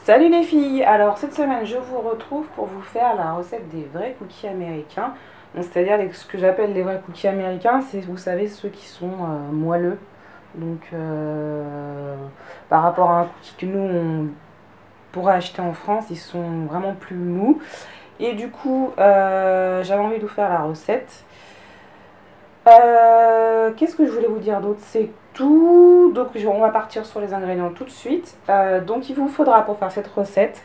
Salut les filles! Alors cette semaine je vous retrouve pour vous faire la recette des vrais cookies américains. C'est-à-dire ce que j'appelle les vrais cookies américains, c'est vous savez ceux qui sont moelleux. Donc par rapport à un cookie que nous on pourrait acheter en France, ils sont vraiment plus mous. Et du coup j'avais envie de vous faire la recette. Qu'est-ce que je voulais vous dire d'autre? C'est tout. Donc on va partir sur les ingrédients tout de suite. Donc il vous faudra pour faire cette recette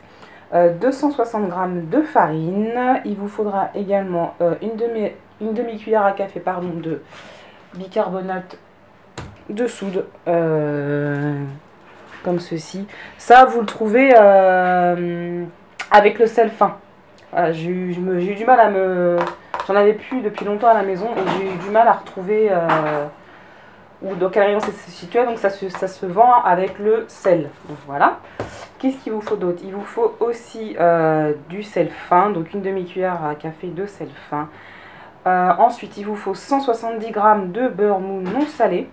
260 g de farine. Il vous faudra également une demi-cuillère à café de bicarbonate de soude, comme ceci. Ça vous le trouvez avec le sel fin. Voilà, j'ai eu du mal à me... J'en avais plus depuis longtemps à la maison et j'ai eu du mal à retrouver où dans quel rayon c'est situé. Donc ça se vend avec le sel. Donc voilà. Qu'est-ce qu'il vous faut d'autre? Il vous faut aussi du sel fin, donc une demi-cuillère à café de sel fin. Ensuite, il vous faut 170 g de beurre mou non salé.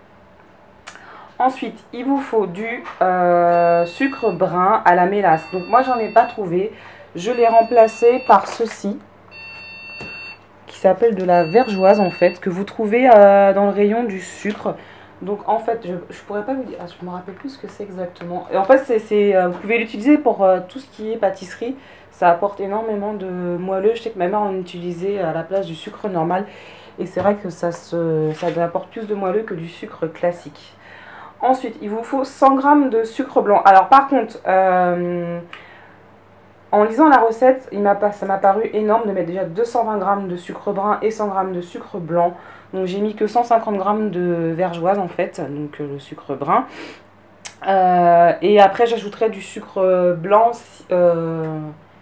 Ensuite, il vous faut du sucre brun à la mélasse. Donc moi, j'en ai pas trouvé. Je l'ai remplacé par ceci, qui s'appelle de la vergeoise en fait, que vous trouvez dans le rayon du sucre. Donc en fait, je pourrais pas vous dire, je me rappelle plus ce que c'est exactement. Et en fait, vous pouvez l'utiliser pour tout ce qui est pâtisserie. Ça apporte énormément de moelleux. Je sais que ma mère en utilisait à la place du sucre normal. Et c'est vrai que ça apporte plus de moelleux que du sucre classique. Ensuite, il vous faut 100 g de sucre blanc. Alors par contre, en lisant la recette, ça m'a paru énorme de mettre déjà 220 g de sucre brun et 100 g de sucre blanc. Donc j'ai mis que 150 g de vergeoise en fait, donc le sucre brun. Et après j'ajouterai du sucre blanc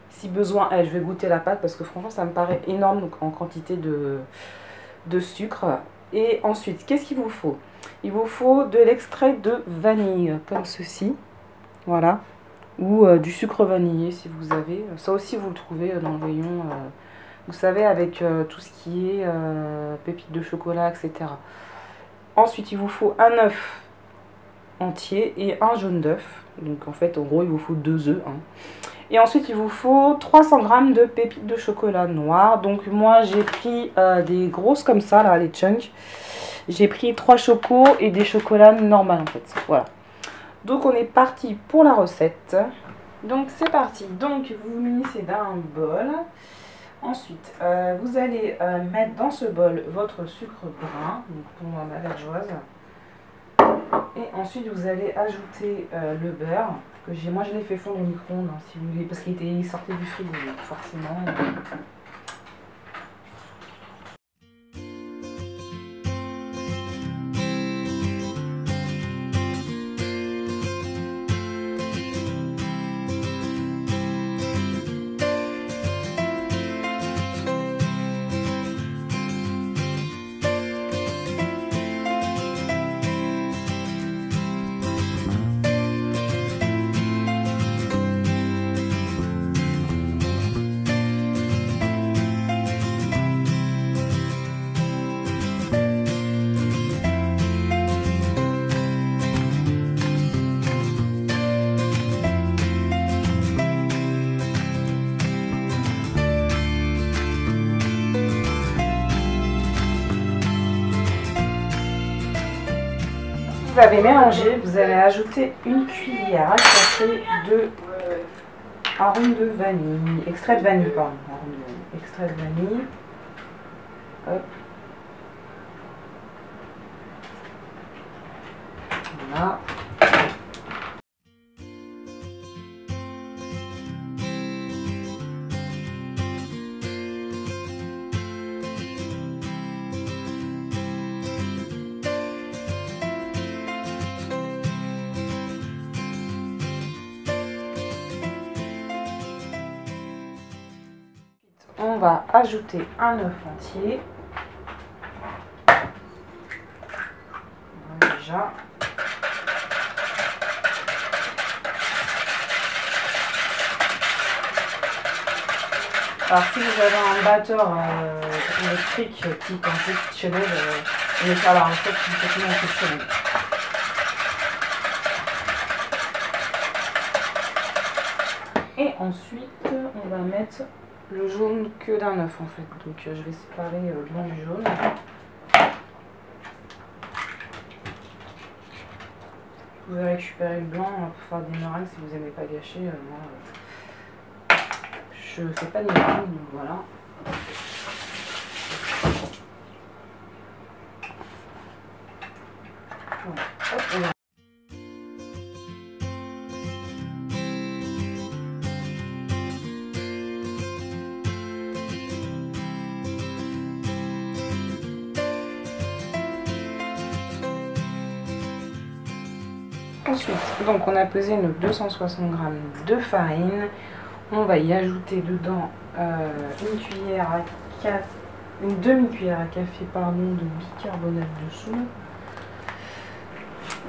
si besoin. Je vais goûter la pâte parce que franchement ça me paraît énorme donc en quantité de sucre. Et ensuite, qu'est-ce qu'il vous faut? Il vous faut de l'extrait de vanille, comme ceci. Voilà. Ou du sucre vanillé si vous avez. Ça aussi vous le trouvez dans le rayon, vous savez, avec tout ce qui est pépites de chocolat, etc. Ensuite, il vous faut un œuf entier et un jaune d'œuf. Donc en fait, en gros, il vous faut 2 œufs. Hein. Et ensuite, il vous faut 300 g de pépites de chocolat noir. Donc moi, j'ai pris des grosses comme ça, là, les chunks. J'ai pris 3 chocos et des chocolats normaux en fait. Voilà. Donc on est parti pour la recette. Donc c'est parti. Donc vous vous munissez d'un bol. Ensuite vous allez mettre dans ce bol votre sucre brun, donc pour ma vergeoise. Et ensuite vous allez ajouter le beurre que moi je l'ai fait fondre au micro-ondes hein, si vous voulez, parce qu'il sortait du frigo forcément. Vous avez mélangé, vous allez ajouter une cuillère à café de arôme de vanille, extrait de vanille, pardon, arôme de vanille, extrait de vanille. Hop. Voilà. On va ajouter un œuf entier. Voilà, déjà. Alors si vous avez un batteur électrique type un peu KitchenAid, je vais faire la recette complètement en KitchenAid. Et ensuite, on va mettre le jaune que d'un œuf en fait. Donc je vais séparer le blanc du jaune. Vous pouvez récupérer le blanc pour faire des meringues si vous n'aimez pas gâcher. Moi, je fais pas de meringues, donc voilà. Voilà. Hop, on va. Ensuite, donc on a pesé nos 260 g de farine. On va y ajouter dedans une cuillère à café, une demi-cuillère à café pardon, de bicarbonate de soude.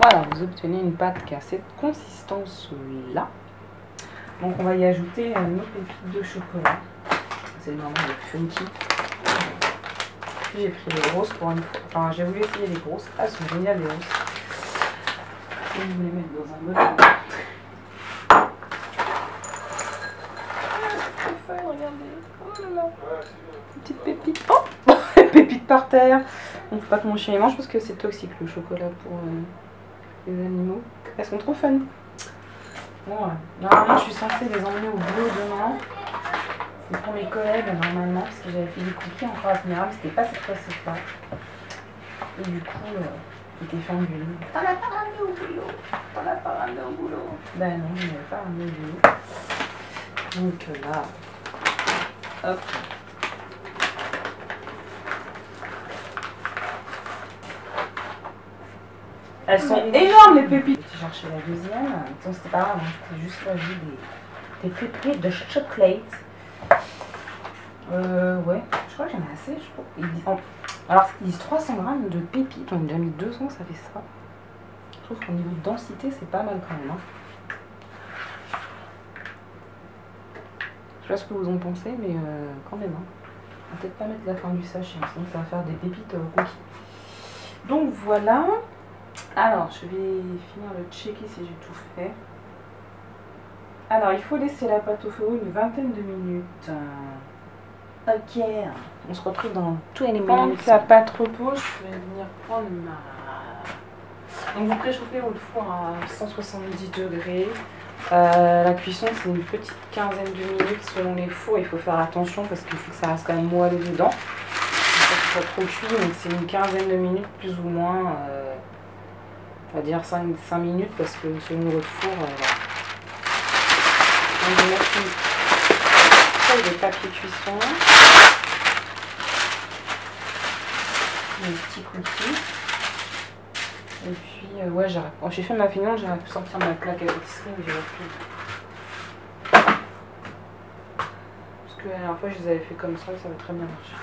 Voilà, vous obtenez une pâte qui a cette consistance-là. Donc on va y ajouter nos pépites de chocolat. C'est le moment de funky. J'ai pris les grosses pour une fois. Enfin, j'ai voulu essayer les grosses. Ah, elles sont géniales les grosses. Je vais vous les mettre dans un bol. Ah, c'est trop fun, regardez. Oh là là. Petite pépite. Oh, pépite par terre. On ne faut pas que mon chien y mange parce que c'est toxique le chocolat pour les animaux. Elles sont trop fun. Bon, normalement, je suis censée les emmener au boulot demain. C'est pour mes collègues normalement parce que j'avais fait des cookies encore à ce moment, c'était pas cette fois-ci. Et du coup, il était fait engueuler. T'en as pas ramené au boulot. T'en as pas ramené au boulot. Ben non, je n'avais pas ramené au boulot. Donc là, hop. Elles sont énormes les pépites. J'ai cherché la deuxième. Donc c'était pas grave, c'était juste la vie des pépites de chocolat. Ouais, je crois que j'en ai assez. Alors, ils disent 300 g de pépites. On a déjà mis 200, ça fait ça. Je trouve qu'au niveau de densité, c'est pas mal quand même. Hein. Je sais pas ce que vous en pensez, mais quand même. Hein. On va peut-être pas mettre la fin du sachet, sinon ça va faire des pépites cookies. Donc voilà. Alors, je vais finir de checker si j'ai tout fait. Alors, il faut laisser la pâte au four une vingtaine de minutes. Ok, on se retrouve dans 20 minutes. Pendant que la pâte repose, je vais venir prendre ma... Donc vous préchauffez votre four à 170 degrés. La cuisson c'est une petite quinzaine de minutes selon les fours. Il faut faire attention parce qu'il faut que ça reste quand même moelleux dedans. Il ne faut pas trop cuit, donc c'est une quinzaine de minutes plus ou moins. On va dire 5 minutes parce que selon votre four, voilà. Donc je vais mettre une feuille de papier cuisson, un petit cookie, et puis ouais, quand j'ai fait ma feignante, j'aurais pu sortir ma plaque à pâtisserie, mais j'ai pas pu. Parce que la dernière fois je les avais fait comme ça et ça va très bien marcher.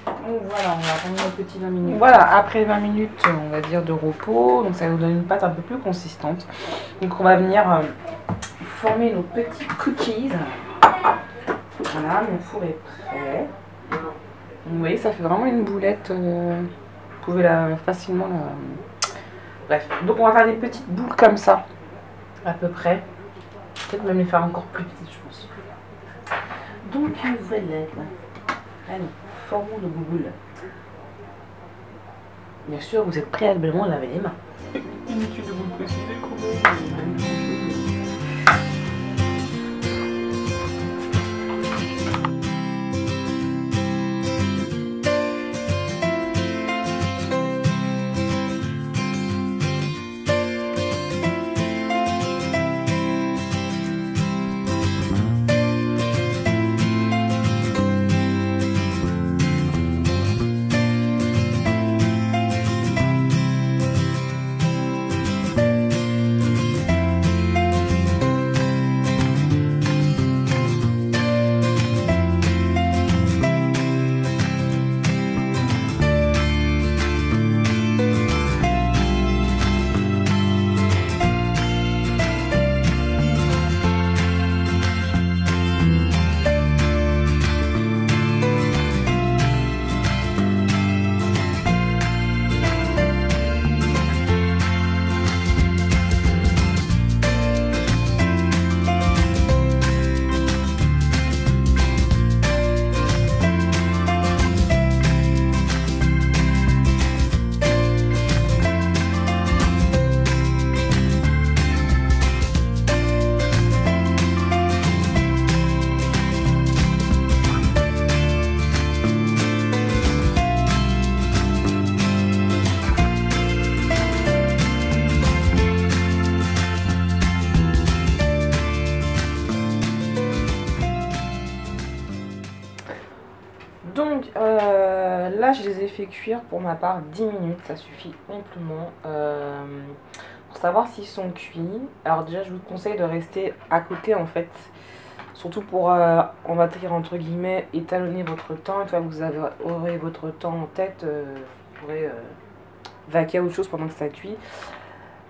Donc voilà, on va attendre un petit 20 minutes. Voilà, après 20 minutes, on va dire de repos, donc ça nous donne une pâte un peu plus consistante. Donc on va venir former nos petits cookies. Voilà, mon four est prêt. Vous voyez, ça fait vraiment une boulette. Vous pouvez facilement la... Bref, donc on va faire des petites boules comme ça, à peu près. Peut-être même les faire encore plus petites, je pense. Donc voilà. Allez, formons nos boules. Bien sûr, vous êtes préalablement à laver les mains. Inutile de vous le préciser quand même. fait cuire pour ma part 10 minutes, ça suffit amplement pour savoir s'ils sont cuits. Alors déjà je vous conseille de rester à côté en fait, surtout pour, on va dire entre guillemets, étalonner votre temps. Une fois que vous aurez votre temps en tête, vous pourrez vaquer à autre chose pendant que ça cuit.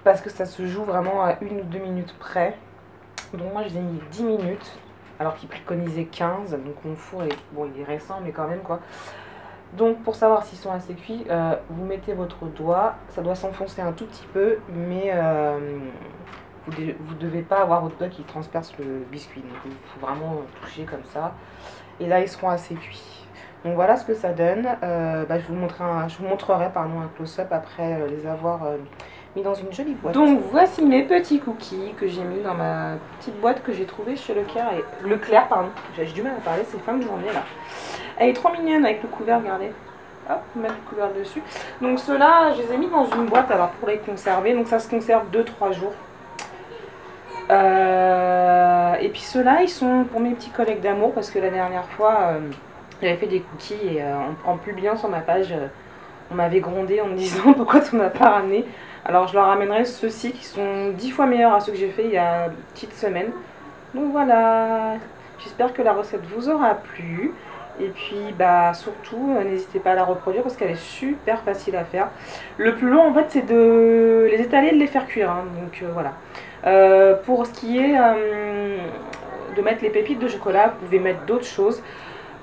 Parce que ça se joue vraiment à 1 ou 2 minutes près. Donc moi je les ai mis 10 minutes, alors qu'il préconisait 15. Donc mon four est, bon, il est récent mais quand même quoi. Donc pour savoir s'ils sont assez cuits, vous mettez votre doigt, ça doit s'enfoncer un tout petit peu, mais vous devez pas avoir votre doigt qui transperce le biscuit. Donc il faut vraiment toucher comme ça. Et là ils seront assez cuits. Donc voilà ce que ça donne. Je vous montrerai un close-up après les avoir mis dans une jolie boîte. Donc voici mes petits cookies que j'ai mis dans ma petite boîte que j'ai trouvée chez Leclerc. J'ai du mal à parler, c'est fin de journée là. Elle est trop mignonne avec le couvert, regardez. Hop, mettre le couvert dessus. Donc ceux-là, je les ai mis dans une boîte alors pour les conserver. Donc ça se conserve 2-3 jours. Et puis ceux-là, ils sont pour mes petits collègues d'amour parce que la dernière fois, j'avais fait des cookies et en publiant sur ma page, on m'avait grondé en me disant pourquoi tu m'as pas ramené. Alors je leur ramènerai ceux-ci qui sont 10 fois meilleurs à ceux que j'ai fait il y a une petite semaine. Donc voilà, j'espère que la recette vous aura plu. Et puis surtout n'hésitez pas à la reproduire parce qu'elle est super facile à faire. Le plus long en fait c'est de les étaler et de les faire cuire, hein. Donc voilà. Pour ce qui est de mettre les pépites de chocolat, vous pouvez mettre d'autres choses.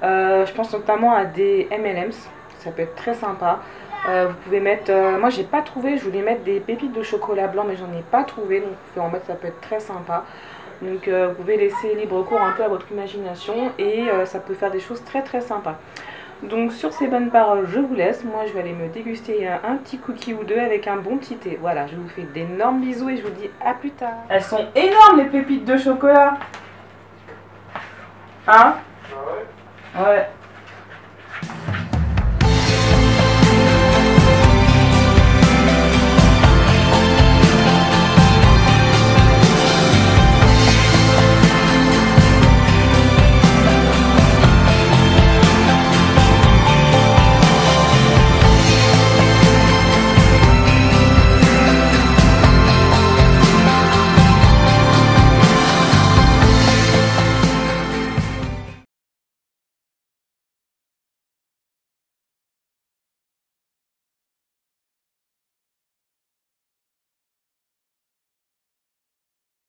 Je pense notamment à des M&M's, ça peut être très sympa. Vous pouvez mettre, moi j'ai pas trouvé, je voulais mettre des pépites de chocolat blanc mais j'en ai pas trouvé, donc vous pouvez en mettre, ça peut être très sympa. Donc vous pouvez laisser libre cours un peu à votre imagination et ça peut faire des choses très très sympas. Donc sur ces bonnes paroles, je vous laisse. Moi je vais aller me déguster un petit cookie ou deux avec un bon petit thé. Voilà, je vous fais d'énormes bisous et je vous dis à plus tard. Elles sont énormes les pépites de chocolat. Hein? Ouais. Ouais.